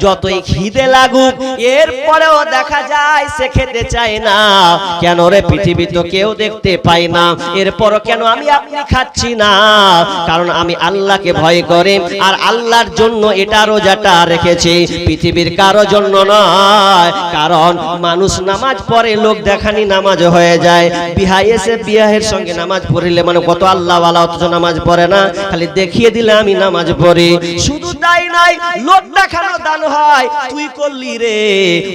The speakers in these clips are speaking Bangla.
যতই খিদে লাগুক এরপরেও দেখা যায় সে খেতে চায় না। কেন রে? পৃথিবী তো কেউ দেখতে পায় না, এরপরও কেন আমি আপনি খাচ্ছি না? কারণ আমি আল্লাহকে ভয় করি আর আল্লাহর জন্য এটা রোজাটা রেখেছি, পৃথিবীর কারো জন্য নয়। কারণ মানুষ নামাজ পড়ে লোক দেখানি নামাজ হয়ে যায়। বিহাই এসে বিয়াহের সঙ্গে নামাজ পড়িলে মানে কত আল্লাহ ওয়ালা, অথচ নামাজ পড়ে না, খালি দেখিয়ে দিলে আমি নামাজ পড়ি। শুধু তাই নয়, লোক দেখানো দান হয়। তুই করলি রে,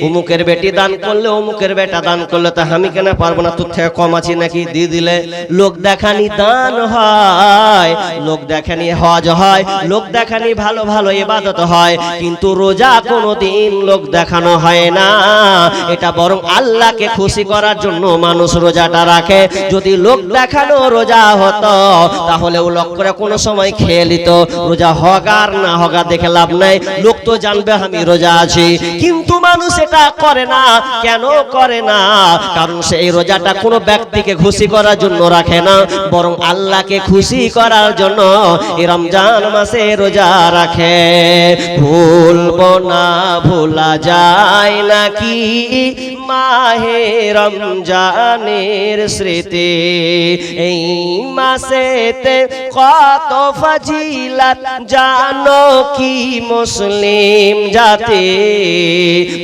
অমুকের বেটি দান করলে, অমুকের বেটা দান করলে, তা আমি কেন পারবো না? তোর থেকে কম আছি নাকি? দিয়ে দিলে। লোক দেখানি দান হয়, লোক দেখানি হজ হয়, লোক দেখানি ভালো ভালো ইবাদত হয়, কিন্তু রোজা কোনোদিন লোক দেখানো হয় না। এটা বরং আল্লাহকে খুশি করার জন্য মানুষ রোজাটা রাখে। যদি লোক দেখানো রোজা হতো তাহলে ও লোক করে কোনো সময় খেয়ে নিত। রোজা হোক আর না হোক দেখে লাভ নাই, লোক তো জানবে আমি রোজা আছি। কিন্তু মানুষ এটা করে না। কেন করে না? কারণ সে এই রোজাটা কোনো ব্যক্তিকে খুশি করার জন্য রাখে না, বরং আল্লাহকে খুশি করার জন্য এই রমজান মাসে রোজা রাখে। ভুলবো না, ভোলা যায় নাকি মাহে রমজানের স্মৃতি। এই মাসেতে কত ফজিলত জানো কি মুসলিম জাতি।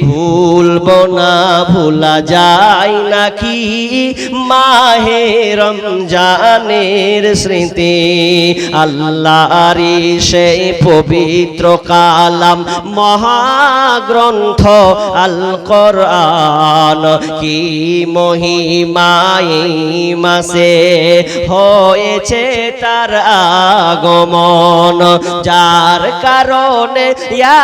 ভুলবো না, ভোলা যায় নাকি মাহে রমজানের স্মৃতি। আল্লাহর সেই পবিত্র কালাম মহাগ্রন্থ আল কোরআন, কি মহিমায় মাসে হয়েছে তার আগমন। যার কারণে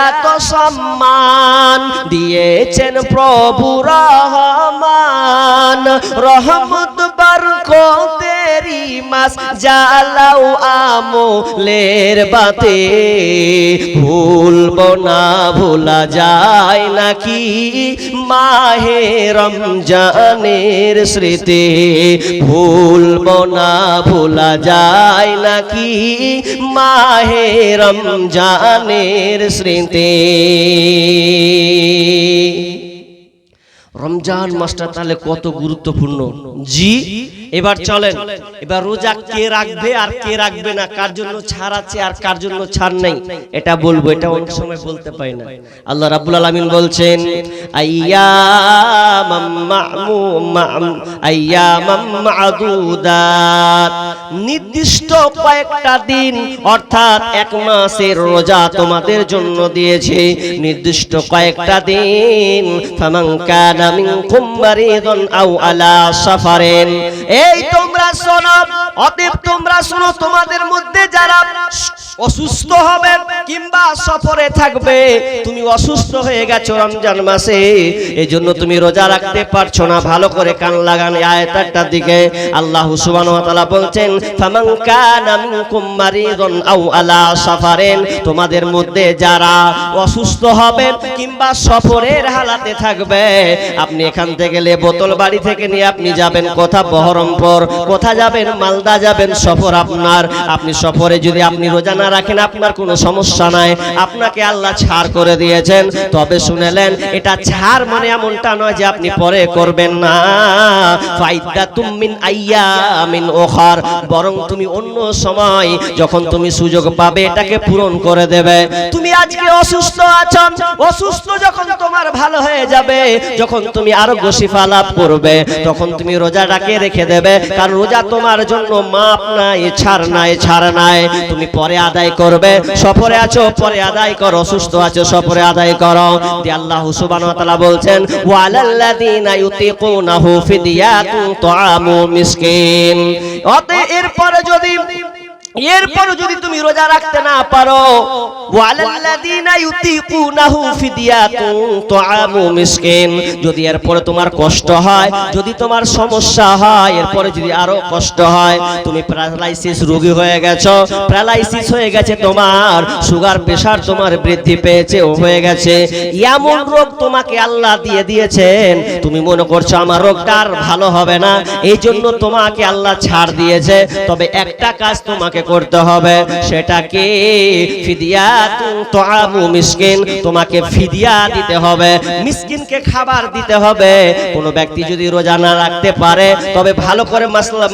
এত সম্মান দিয়েছেন প্রভু রহমান। রহমত বরকতেরি মাস জ্বালাও আমলের বাতে। ভুলবো না, ভোলা যায় নাকি মাহে রমজানের স্মৃতি। ভুলবো না, ভোলা যায় নাকি মাহে রমজানের স্মৃতি। রমজান মাসটা তাহলে কত গুরুত্বপূর্ণ। জি, এবার চলেন, এবার রোজা কে রাখবে আর কে রাখবে না, কার জন্য ছাড় আছে আর কার জন্য ছাড় নেই, এটা বলবো। এটা অনেক সময় বলতে পারি না। আল্লাহ রাব্বুল আলামিন বলছেন আইয়ামাম মা'দুদাত, নির্দিষ্ট কয়েকটা দিন অর্থাৎ এক মাসের রোজা তোমাদের জন্য দিয়েছে, নির্দিষ্ট কয়েকটা দিন। ফামান কানা মিনকুম মারিদান আও আলা সাফারিন, এই তোমরা শোনো, অতএব তোমরা শোনো, তোমাদের মধ্যে যারা অসুস্থ হবে কিংবা সফরে থাকবে, তুমি অসুস্থ হয়ে গেছো রমজান মাসে, এজন্য তুমি রোজা রাখতে পারছো না, ভালো করে কান লাগান আয়াতটার দিকে। আল্লাহ সুবহানাহু ওয়া তাআলা বলছেন ফামান কানা মিনকুম মারিদান আও আলা সাফারিন, তোমাদের মধ্যে যারা অসুস্থ হবে কিংবা সফরের হালাতে থাকবে, আপনি এখান থেকে গেলে বোতল বাড়ি থেকে নিয়ে আপনি যাবেন কোথা? বহরমপুর। কোথা যাবেন? মালদা যাবেন সফর আপনার। আপনি সফরে যদি আপনি রোজা না রাখেন আপনার কোনো সমস্যা নাই, আপনাকে আল্লাহ ছাড় করে দিয়েছেন। তবে শুনেলেন, এটা ছাড় মানে এমনটা নয় যে আপনি পরে করবেন না। ফাইদাতুম মিন আইয়ামিন উখার, বরং তুমি অন্য সময় যখন তুমি সুযোগ পাবে এটাকে পূরণ করে দেবে। তুমি আজকে অসুস্থ আছো, অসুস্থ যখন তোমার ভালো হয়ে যাবে, যখন তুমি আরোগ্য শিফা লাভ করবে, তখন তুমি রোজাটাকে রেখে দেবে। কারণ রোজা তোমার জন্য মাপ নাই, ছাড় নাই, ছাড় নাই। তুমি পরে আদায় করবে। সফরে আছো পরে আদায় করো, অসুস্থ আছো সফরে আদায় করো। আল্লাহ সুবহানাহু ওয়া তাআলা বলছেন ওয়ালাল্লাযীনা ইউতিকুনাহু ফিদিয়াতুন তুআমু মিসকিন। অতএব এরপরে যদি তুমি রোজা রাখতে না পারো, ওয়ালাল্লাযীনা ইউতিকুনাহু ফিদিয়াতুন তুআমু মিসকিন, যদি এরপরে তোমার কষ্ট হয়, যদি তোমার সমস্যা হয়, এরপরে যদি আরো কষ্ট হয়, তুমি প্যারালাইসিস রোগী হয়ে গেছো, প্যারালাইসিস হয়ে গেছে তোমার, সুগার প্রেসার তোমার বৃদ্ধি পেয়েছে, ও হয়ে গেছে, এমন রোগ তোমাকে আল্লাহ দিয়ে দিয়েছেন, তুমি মনে করছো আমার রোগটা আর ভালো হবে না, এই জন্য তোমাকে আল্লাহ ছাড় দিয়েছে। তবে একটা কাজ তোমাকে করতে হবে, সেটাকে ফিদিয়াতুন তুআমু মিসকিন, তোমাকে ফিদিয়া দিতে হবে, মিসকিনকে খাবার দিতে হবে। কোনো ব্যক্তি যদি রোজা না রাখতে পারে, তবে ভালো করে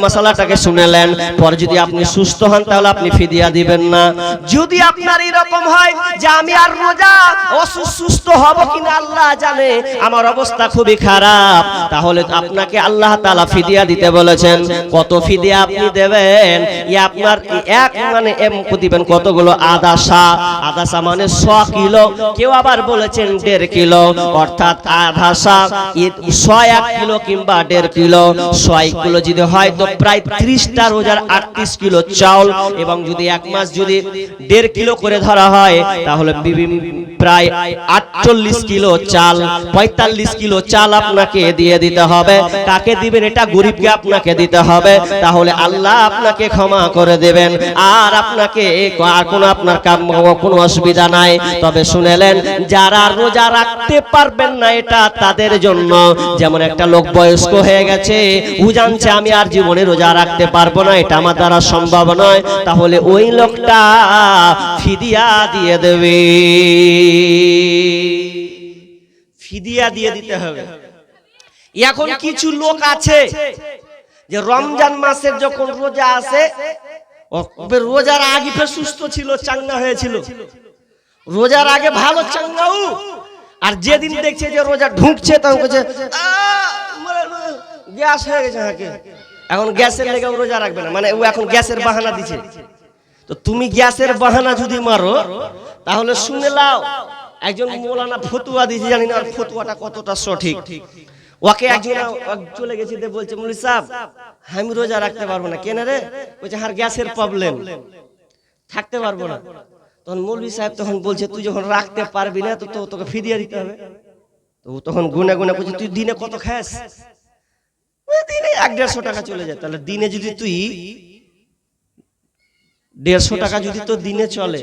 মশলাটাকে শুনেলেন, পরে যদি আপনি সুস্থ হন তাহলে আপনি ফিদিয়া দিবেন না। যদি আপনার এরকম হয় যে আমি আর রোজা অসুস্থ হব কিনা আল্লাহ জানে, আমার অবস্থা খুবই খারাপ, তাহলে আপনাকে আল্লাহ তাআলা ফিদিয়া দিতে বলেছেন। কত ফিদিয়া আপনি দেবেন? আপনার এক মানে দিবেন কতগুলো আদাসা, আদাসা মানে 100 কিলো, কেউ আবার বলেছেন 1.5 কিলো, অর্থাৎ আদাসা 100 কিলো কিংবা 1.5 কিলো। 100 কিলো যদি হয় তো প্রায় 30টা রোজার 38 কিলো চাউল, এবং যদি এক মাস যদি 1.5 কিলো করে ধরা হয় তাহলে প্রায় 48 কিলো চাল, 45 কিলো চাল আপনাকে দিয়ে দিতে হবে। কাকে দিবেন? এটা গরিবকে আপনাকে দিতে হবে, তাহলে আল্লাহ আপনাকে ক্ষমা করে দেবেন, আর আপনাকে আর কোনো আপনার কোনো অসুবিধা নাই। তবে শুনেলেন, যারা রোজা রাখতে পারবেন না এটা তাদের জন্য, যেমন একটা লোক বয়স্ক হয়ে গেছে, ও জানছে আমি আর জীবনে রোজা রাখতে পারবো না, এটা আমার দ্বারা সম্ভব নয়, তাহলে ওই লোকটা ফিদিয়া দিয়ে দেবে, ফিদিয়া দিয়ে দিতে হবে। এখন কিছু লোক আছে যে রমজান মাসের যখন রোজা আসে, রোজার আগে ফের সুস্থ ছিল, চাঙ্গা হয়েছিল, রোজার আগে ভালো চাঙ্গাও, আর যেদিন দেখছে যে রোজা ঢুকছে তখন বলছে গ্যাস হয়ে গেছে, এখন গ্যাসের লেগে রোজা রাখবে না, মানে ও এখন গ্যাসের বাহানা দিছে। তো তুমি গ্যাসের বাহানা যদি মারো তাহলে শুনে লাও, একজন মৌলানা ফতুয়া দিয়েছে, জানি না ফতুয়াটা কতটা সঠিক। ওকে একজন চলে গেছে, বলছে মৌলভী সাহেব আমি রোজা রাখতে পারবো না। কেন রে? বলছে আর গ্যাসের প্রবলেম, থাকতে পারবো না। তখন মৌলভী সাহেব তখন বলছে তুই যখন রাখতে পারবি না তো তোকে ফিদিয়া দিতে হবে। তো তখন গুনে গুনে বলছে তুই দিনে কত খাস? দিনে 150 টাকা চলে যায়। তাহলে দিনে যদি তুই 150 টাকা যদি তো দিনে চলে,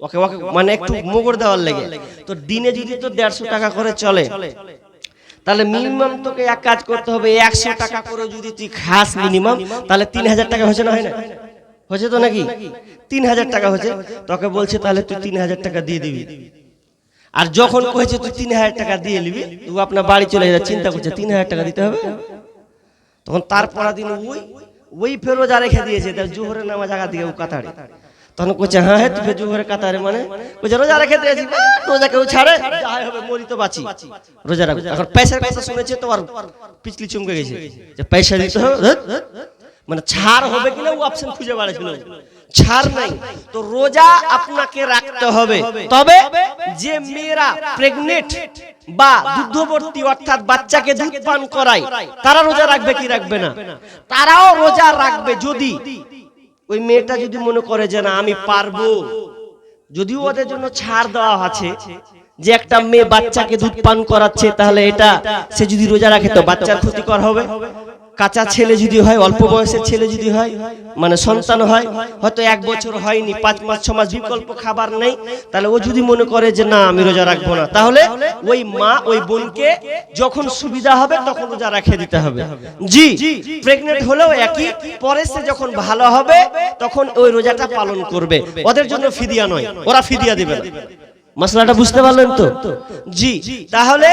ওকে ওকে মানে একটু মোগর দেওয়ার লেগে, তো দিনে যদি তো 150 টাকা করে চলে, তাহলে মিনিমাম তোকে এক কাজ করতে হবে, 100 টাকা করে যদি তুই খাস মিনিমাম, তাহলে 3000 টাকা হচ্ছে না, হয় না? হচ্ছে তো নাকি? 3000 টাকা হচ্ছে। তোকে বলছে তাহলে তুই 3000 টাকা দিয়ে দিবি। আর যখন কয়েছে তুই 3000 টাকা দিয়ে নিবি, তুই আপনার বাড়ি চলে যা, চিন্তা করছে 3000 টাকা দিতে হবে। তখন তারপর দিন ওই ফের রোজা রেখে দিয়েছে, তার জোহরের নামাজ আগা দিকে কাতারে। তখন কইছে হ্যাঁ হ্যাঁ তুই জোহরের কাতারে, মানে কইছে রোজা রেখে দিয়েছি, রোজা কেউ ছাড়ে, যাই হবে মরি তো বাঁচি, রোজা রাখবো। এখন পয়সার কথা শুনেছে তো আর পিছলি চমকে গেছে যে পয়সা দিতে হবে, মানে ছাড় হবে কিনা ও অপশন খুঁজে বেড়াচ্ছিল, ছাড় নাই। তো রোজা আপনাকে রাখতে হবে। তবে যে মেয়েরা প্রেগনেন্ট বা দুগ্ধবর্তী অর্থাৎ বাচ্চাকে দুধ পান করায়, তারা রোজা রাখবে কি রাখবে না? তারাও রোজা রাখবে যদি ওই মেয়েটা যদি মনে করে যে না আমি পারবো। যদিও ওদের জন্য ছাড় দেওয়া আছে যে একটা মেয়ে বাচ্চাকে দুধ পান করাচ্ছে, তাহলে এটা সে যদি রোজা রাখে তো বাচ্চার ক্ষতিকর হবে। কাঁচা ছেলে যদি হয়, অল্প বয়সের ছেলে যদি হয়, মানে সন্তান হয়, হয়তো 1 বছর হয়নি, 5 মাস 6 মাস বিকল্প খাবার নেই, তাহলে ও যদি মনে করে যে না আমি রোজা রাখবো না, তাহলে ওই মা ওই বোনকে যখন সুবিধা হবে তখন রোজা রেখে দিতে হবে। জি, প্রেগনেন্ট হলেও একই, পরে সে যখন ভালো হবে তখন ওই রোজাটা পালন করবে। ওদের জন্য ফিদিয়া নয়, ওরা ফিদিয়া দিবে না। মশলাটা বুঝতে পারলেন তো? জি, তাহলে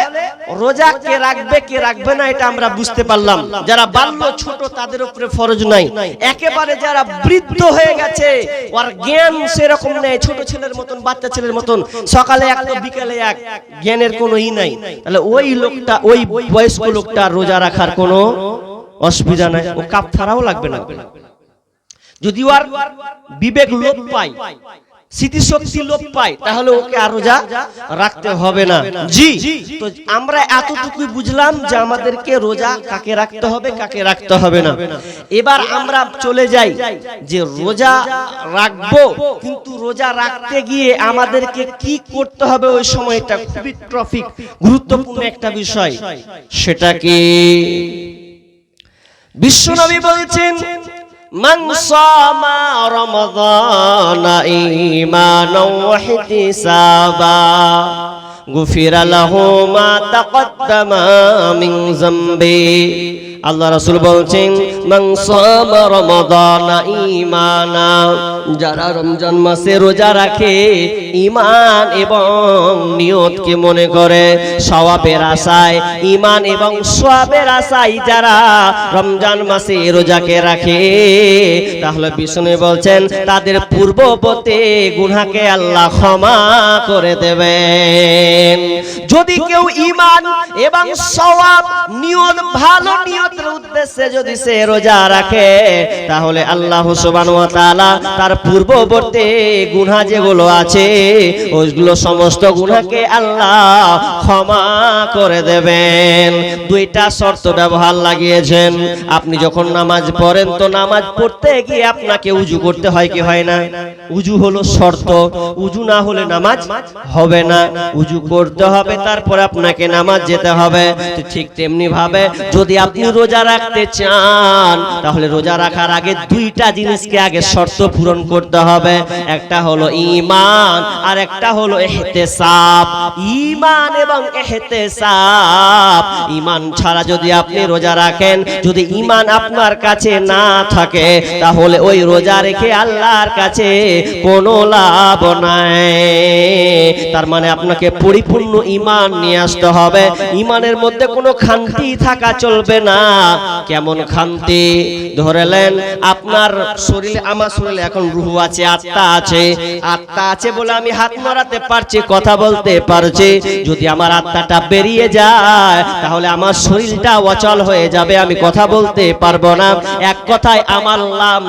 রোজা কে রাখবে কে রাখবে না এটা আমরা বুঝতে পারলাম। যারা বাল্য ছোট তাদের উপরে ফরজ নাই। একেবারে যারা বৃদ্ধ হয়ে গেছে, ওর জ্ঞান সেরকম নেই, ছোট ছেলের মতন, বাচ্চা ছেলের মতন, সকালে এক তো বিকালে এক, জ্ঞানের কোনো ই নাই, তাহলে ওই লোকটা, ওই বয়স্ক লোকটা রোজা রাখার কোনো অসুবিধা নাই, ও কাফারাও লাগবে না। যদি ওর বিবেক লোপ পায়, স্মৃতিশক্তি লোপ পায়, তাহলে ওকে আর রোজা রাখতে হবে না। জি, তো আমরা এতটুকুই বুঝলাম যে আমাদেরকে রোজা কাকে রাখতে হবে কাকে রাখতে হবে না। এবার আমরা চলে যাই যে রোজা রাখবো, কিন্তু রোজা রাখতে গিয়ে আমাদেরকে কি করতে হবে ওই সময়টা খুবই টপিক, গুরুত্বপূর্ণ একটা বিষয়। সেটা কি বিশ্বনবী বলছেন মান সামা রমাদানা ঈমানাও ওয়া ইহতিসাবা গুফিরা লাহু মা তাকদ্দামা মিন যামবি। আল্লাহ রাসূল বলছেন মান সামা রমাদানা ঈমানা, যারা রমজান মাসে রোজা রাখে ঈমান এবং নিয়তকে মনে করে, সওয়াবের আশায়, ঈমান এবং সওয়াবের আশায় যারা রমজান মাসে রোজাকে রাখে, তাহলে বিষ্ণু বলছেন তাদের পূর্ববর্তী গুনাহকে আল্লাহ ক্ষমা করে দেবেন। যদি কেউ ঈমান এবং সওয়াব নিয়ত, ভালো নিয়তের উদ্দেশ্যে যদি সে রোজা রাখে, তাহলে আল্লাহ সুবহানাহু ওয়া তাআলা তার পূর্ববর্তী গুনাহ যেগুলো আছে ওইগুলো সমস্ত গুনাহকে আল্লাহ ক্ষমা করে দেবেন। দুইটা শর্ত ব্যবহার লাগিয়েছেন। আপনি যখন নামাজ পড়েন তো নামাজ পড়তে গিয়ে আপনাকে উযু করতে হয় কি হয় না? উযু হলো শর্ত, উযু না হলে নামাজ হবে না, উযু করতে হবে, তারপরে আপনাকে নামাজ যেতে হবে। তো ঠিক তেমনি ভাবে যদি আপনি রোজা রাখতে চান, তাহলে রোজা রাখার আগে দুইটা জিনিসকে আগে শর্ত পূরণ করতে হবে। একটা হলো ঈমান আর একটা হলো ইহতিসাব। ঈমান এবং ইহতিসাব, ঈমান ছাড়া যদি আপনি রোজা রাখেন, যদি ঈমান আপনার কাছে না থাকে, তাহলে ওই রোজা রেখে আল্লাহর কাছে কোনো লাভ নাই। তার মানে আপনাকে পরিপূর্ণ ঈমান নিয়ে আসতে হবে। ঈমানের মধ্যে কোনো খান্তি থাকা চলবে না। কেমন খান্তি? ধরেলেন আপনার শরীরে, আমার শরীরে এখন রূহ আছে, আত্মা আছে, আত্মা আছে বলে আমি হাত নাড়াতে পারছি, কথা বলতে পারছি। যদি আমার আত্মাটা বেরিয়ে যায়, তাহলে আমার শরীরটা অচল হয়ে যাবে, আমি কথা বলতে পারবো না। এক কথায় আমার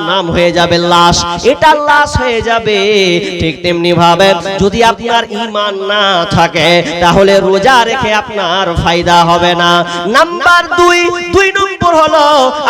নাম হয়ে যাবে লাশ, এটা লাশ হয়ে যাবে। ঠিক তেমনি ভাবে যদি আপনার ঈমান না থাকে, তাহলে রোজা রেখে আপনার ফায়দা হবে না। নাম্বার দুই নম্বর হলো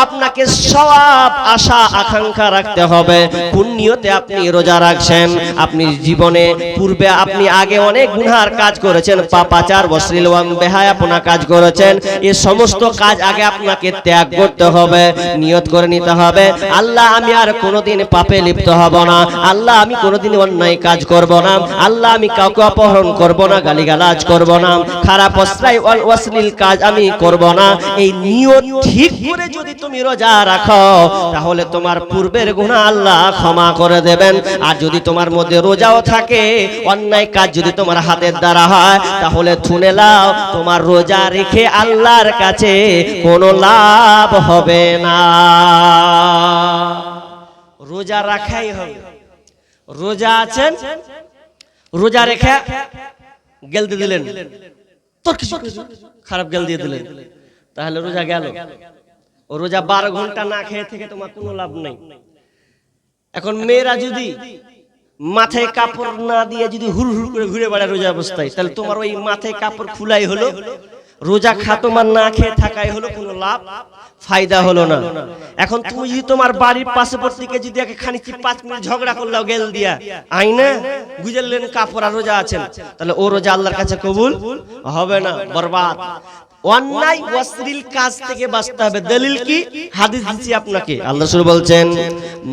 আপনাকে সওয়াব আশা আকাঙ্ক্ষা রাখতে হবে। কোন নিয়তে আপনি রোজা রাখছেন? আপনি জীবনে পূর্বে আপনি আগে অনেক গুনার কাজ করেছেন, পাপাচার, অশ্লীল, বেহায়াপনা কাজ করেছেন। এই সমস্ত কাজ আগে আপনাকে ত্যাগ করতে হবে, নিয়ত করে নিতে হবে, আল্লাহ আমি আর কোনোদিন পাপে লিপ্ত হব না, আল্লাহ আমি কোনোদিন অন্যায় কাজ করব না, আল্লাহ আমি কাউকে অপহরণ করব না, গালিগালাজ করব না, খারাপ অশ্লীল অশ্লীল কাজ আমি করব না। এই নিয়ত ঠিক করে যদি তুমি রোজা রাখো, তাহলে তোমার পূর্বের গুনাহ আল্লাহ ক্ষমা করে দেবেন। আর যদি তোমার মধ্যে রোজাও থাকে, অন্যায় কাজ যদি তোমার হাতের দ্বারা হয়, তাহলে শুনে নাও তোমার রোজা রেখে আল্লাহর কাছে কোনো লাভ হবে না। রোজা রাখাই হবে। রোজা আছেন, রোজা রেখে গেল দিয়ে দিলেন, তোর কিছু খারাপ গেল দিয়ে দিলেন, তাহলে রোজা গেল। ও রোজা 12 ঘন্টা না খেয়ে থেকে তোমার কোনো লাভ নেই। এখন মেয়েরা যদি মাথায় কাপড় না দিয়ে যদি হুড় হুড় করে ঘুরে বেড়ায় রোজা অবস্থায়, তাহলে তোমার ওই মাথায় কাপড় খুলাই হলো, রোজা খাতমার না খেয়ে থাকাই হলো, কোনো লাভ ফায়দা হলো না। এখন তুমি যদি তোমার বাড়ির পাশাপাশিকে যদি খানিক 5 মিনিট ঝগড়া করলাও গেল দিয়া আইনা গুজরলেন কাপড় আর রোজা আছেন, তাহলে ও রোজা আল্লাহর কাছে কবুল হবে না, বরবাদ। অন্যায় অশ্লীল কাজ থেকে বাঁচতে হবে। দলিল কি? হাদিস দিচ্ছি আপনাকে। আল্লাহ রাসূল বলছেন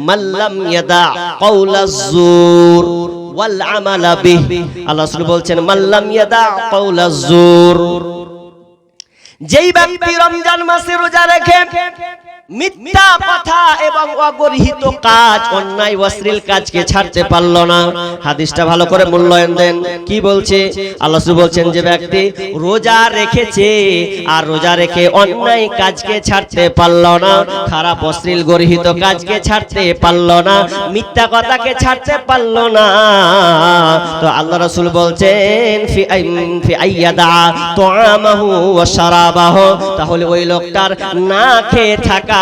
মাল্লাম ইয়াদা কাওলাজ জুর ওয়াল আমালা বিহি। আল্লাহ রাসূল বলছেন মাল্লাম ইয়াদা কাওলাজ জুর, যেই ব্যক্তি রমজান মাসে রোজা রেখে মিথ্যা কথা এবং অগরিহিত কাজ, অন্যায় অশ্লীল কাজকে ছাড়তে পারল না। হাদিসটা ভালো করে মূল্যায়ন দেন। কি বলছে? আল্লাহ রাসূল বলছেন যে ব্যক্তি রোজা রেখেছে আর রোজা রেখে অন্যায় কাজকে ছাড়তে পারল না, খারাপ অশ্লীল গরিহিত কাজকে ছাড়তে পারল না, মিথ্যা কথাকে ছাড়তে পারল না, তো আল্লাহ রাসূল বলছেন ফি আইয়াদা তুআমাহু ওয়া শারাবাহু, তাহলে ওই লোকটার না খেয়ে থাকা,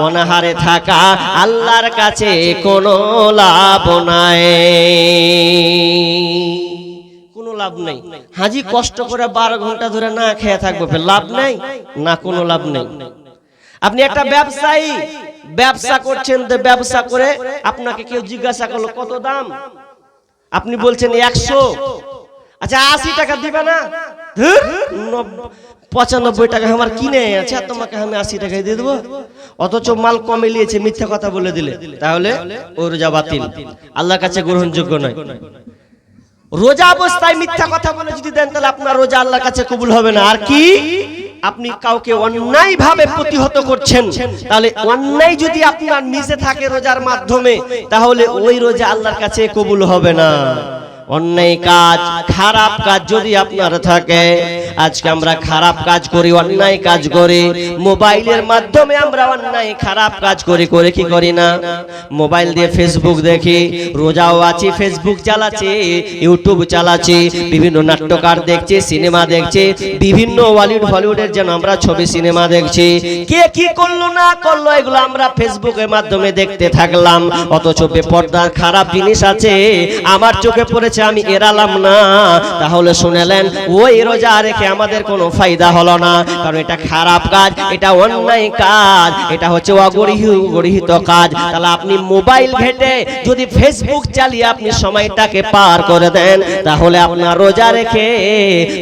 অনাহারে থাকা আল্লাহর কাছে কোনো লাভ নাই, কোনো লাভ নেই। হাজি কষ্ট করে 12 ঘন্টা ধরে না খেয়ে থাকবে, লাভ নেই না, কোনো লাভ নেই। আপনি একটা ব্যবসায়ী, ব্যবসা করছেন, তো ব্যবসা করে আপনাকে কেউ জিজ্ঞাসা করলো কত দাম, আপনি বলছেন 100, আচ্ছা 80 টাকা দিবে না, 95 টাকা আমার কিনে আছে, তোমাকে আমি 80 টাকায় দিয়ে দেবো, অথচ মাল কমে নিয়েছে, মিথ্যা কথা বলে দিলে, তাহলে ও রোজা বাতিল, আল্লাহর কাছে গ্রহণযোগ্য নয়। রোজা অবস্থায় মিথ্যা কথা বলে যদি দেন, তাহলে আপনার রোজা আল্লাহর কাছে কবুল হবে না। আর কি? আপনি কাউকে অন্যায় ভাবে প্রতিহত করছেন, তাহলে অন্যায় যদি আপনার মিশে থাকে রোজার মাধ্যমে, তাহলে ওই রোজা আল্লাহর কাছে কবুল হবে না। অন্যায় কাজ, খারাপ কাজ যদি আপনার থাকে, আজকে আমরা খারাপ কাজ করি, অন্যায় কাজ করি, মোবাইলের মাধ্যমে আমরা অন্যায় খারাপ কাজ করি, করে কি করি না? মোবাইল দিয়ে ফেসবুক দেখি, রোজাও আছি, ফেসবুক চালাচ্ছি, ইউটিউব চালাচ্ছি, বিভিন্ন নাট্যকার দেখছি, সিনেমা দেখছি, বিভিন্ন হলিউডের যেন আমরা ছবি সিনেমা দেখছি, কে কি করলো না করলো এগুলো আমরা ফেসবুকের মাধ্যমে দেখতে থাকলাম। অথচ বেপরদার খারাপ জিনিস আছে, আমার চোখে পড়েছে, আমি এড়ালাম না। তাহলে শুনেলেন, ওই রোজা রেখে আমাদের কোনো ফায়দা হলো না, কারণ এটা খারাপ কাজ, এটা অন্যায় কাজ, এটা হচ্ছে অগরিহিত কাজ। তাহলে আপনি মোবাইল ঘেটে যদি ফেসবুক চালিয়ে আপনি সময়টাকে পার করে দেন, তাহলে আপনার রোজা রেখে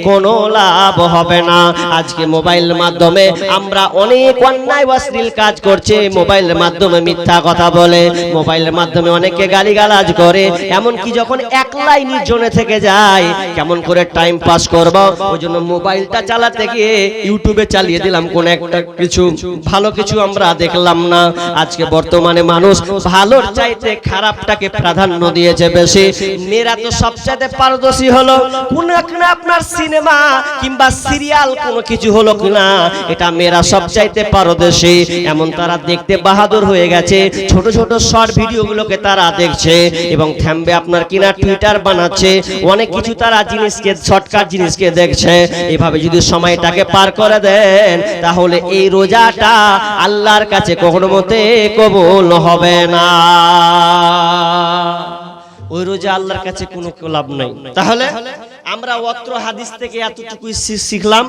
কোনো লাভ হবে না। আজকে মোবাইলের মাধ্যমে আমরা অনেক অন্যায় অশ্লীল কাজ করছি, মোবাইলের মাধ্যমে মিথ্যা কথা বলে, মোবাইলের মাধ্যমে অনেকে গালিগালাজ করে, এমনকি যখন একলাই নির্জনে থেকে যায়, কেমন করে টাইম পাস করব, ওই জন্য মোবাইলটা চালাতে গিয়ে ইউটিউবে চালিয়ে দিলাম কোন একটা কিছু, ভালো কিছু আমরা দেখলাম না। আজকে বর্তমানে মানুষ ভালোর চাইতে খারাপটাকে প্রাধান্য দিয়েছে বেশি। মেয়েরা তো সবচাইতে পারদর্শী হলো, কোন একটা আপনার সিনেমা কিংবা সিরিয়াল কোনো কিছু হলো কিনা, এটা মেয়েরা সবচাইতে পারদর্শী। এমন তারা দেখতে বাহাদুর হয়ে গেছে, ছোট ছোট শর্ট ভিডিওগুলোকে তারা দেখছে এবং থামবে আপনার কিনা টুইটার বানাচ্ছে, অনেক কিছু তারা জিনিসকে, শর্টকাট জিনিসকে দেখছে। এভাবে যদি সময়টাকে পার করে দেন, তাহলে এই রোজাটা আল্লাহর কাছে কখনো মতে কবুল হবে না। ওই রোজা আল্লাহর কাছে কোনো লাভ নাই। তাহলে আমরা অত্র হাদিস থেকে এতটুকুই শিখলাম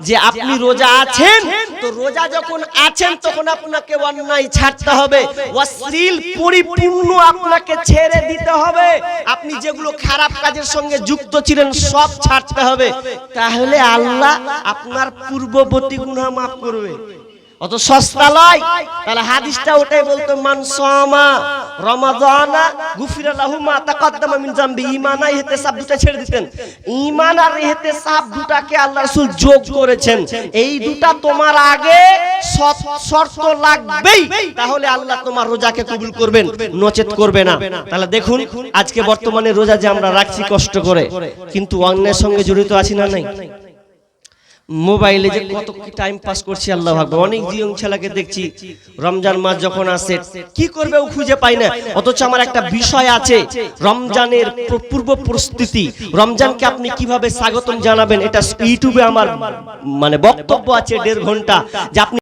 যে আপনি রোজা আছেন, তো রোজা যখন আছেন তখন আপনাকে অন্যায় ছাড়তে হবে, অশ্লীল পরিপূর্ণ আপনাকে ছেড়ে দিতে হবে, আপনি যেগুলো খারাপ কাজের সঙ্গে যুক্ত ছিলেন সব ছাড়তে হবে, তাহলে আল্লাহ আপনার পূর্ববর্তী গুনাহ মাফ করবে। অত সস্তা নয়। তাহলে হাদিসটা ওটাই বলতো, মান সামা রমাদানা গুফিরা লাহু মা তাকাদ্দামা মিন যামবি। ঈমান আর ইহতিসাব দুটো ছেড়ে দিতেন, ঈমান আর ইহতিসাব দুটাকে আল্লাহ রাসূল যোগ করেছেন। এই দুটা তোমার আগে শর্ত লাগবেই, তাহলে আল্লাহ তোমার রোজাকে কবুল করবেন, নচেত করবে না। তাহলে দেখুন আজকে বর্তমানে রোজা যে আমরা রাখছি কষ্ট করে, কিন্তু অন্যের সঙ্গে জড়িত আছি না নাই? মোবাইলে যে কত কি টাইম পাস করছি আল্লাহু আকবার। অনেক জিয়ং ছেলেকে দেখছি রমজান মাস যখন আসে কি করবে ও খুঁজে পায় না। অথচ আমার একটা বিষয় আছে, রমজানের পূর্ব প্রস্তুতি, রমজানকে আপনি কিভাবে স্বাগতম জানাবেন, এটা ইউটিউবে আমার মানে বক্তব্য আছে 1.5 ঘন্টা, যে আপনি